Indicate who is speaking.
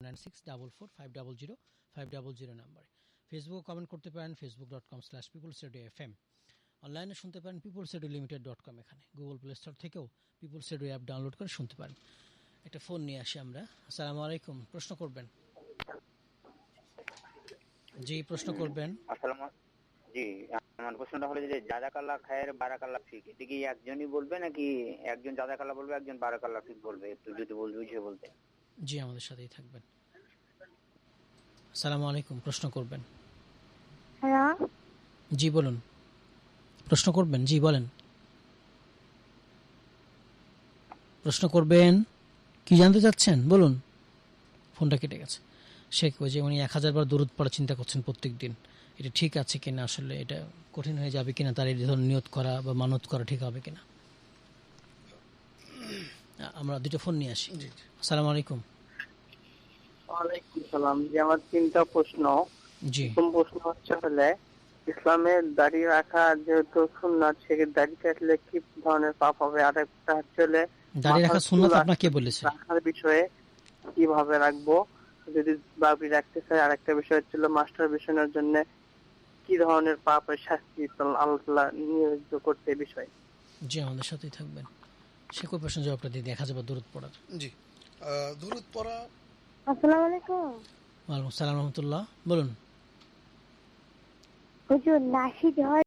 Speaker 1: 9644500500 নাম্বারে। ফেসবুকে কমেন্ট করতে পারেন facebook.com/peoplesradio.fm। অনলাইনে শুনতে পারেন peoplesradiolimited.com। এখানে গুগল প্লে স্টোর থেকেও পিপলস রেডিও অ্যাপ ডাউনলোড করে শুনতে পারেন। একটা ফোন নিয়ে আসি আমরা। আসসালামু আলাইকুম, প্রশ্ন করবেন। জি, প্রশ্ন করবেন।
Speaker 2: জি, আমার প্রশ্নটা হলো যে জাযাকাল্লাহ খায়ের বারাকাল্লাহ ফিক, এটা কি একজনই বলবে নাকি একজন জাযাকাল্লাহ বলবে একজন বারাকাল্লাহ ফিক বলবে? একটু যদি বুঝিয়ে বলতে।
Speaker 1: জি, আমাদের সাথেই থাকবেন। আসসালামু আলাইকুম, প্রশ্ন করবেন।
Speaker 3: হ্যাঁ,
Speaker 1: জি বলুন, প্রশ্ন করবেন। জি বলেন, প্রশ্ন করবেন। কি জানতে চাচ্ছেন বলুন। ফোনটা কেটে গেছে। শেখ ওই যে উনি 1000 বার দরুদ পড়া চিন্তা করছেন প্রত্যেক দিন, এটা ঠিক আছে কিনা, আসলে এটা কঠিন হয়ে যাবে কিনা, তার এই ধরনের নিয়ত করা বা মানত করা ঠিক হবে কিনা। আমরা দুটো ফোন নিয়ে আসি। আসসালামু আলাইকুম।
Speaker 4: ওয়ালাইকুম সালাম। যে আমার তিনটা প্রশ্ন।
Speaker 1: জি,
Speaker 4: প্রথম প্রশ্ন হলে ইসলামের দাড়ি রাখা যেহেতু সুন্নাত, সেক্ষেত্রে দাড়ি কাটলে কি ধরনের পাপ হবে? আর একটা হলে
Speaker 1: দাড়ি রাখা সুন্নাত আপনাকে কে বলেছে?
Speaker 4: রাখার বিষয়ে কিভাবে রাখবো যদি বাবরি রাখতে চাই? আর একটা বিষয় হচ্ছিল মাস্টার বেশনের জন্য কি ধরনের পাপের শাস্তি আল্লাহ নিয়োজিত করতে বিষয়।
Speaker 1: জি, আমাদের সাথেই থাকবেন। সে কোন প্রশ্ন জবাবটা দিয়ে দেখা যাবে দরুদ পড়ার।
Speaker 5: জি, দরুদ পড়া।
Speaker 3: আসসালামু আলাইকুম।
Speaker 1: ওয়ালাইকুম আসসালাম রহমতুল্লাহ, বলুন।
Speaker 3: হুজুর, নাশিদ হয়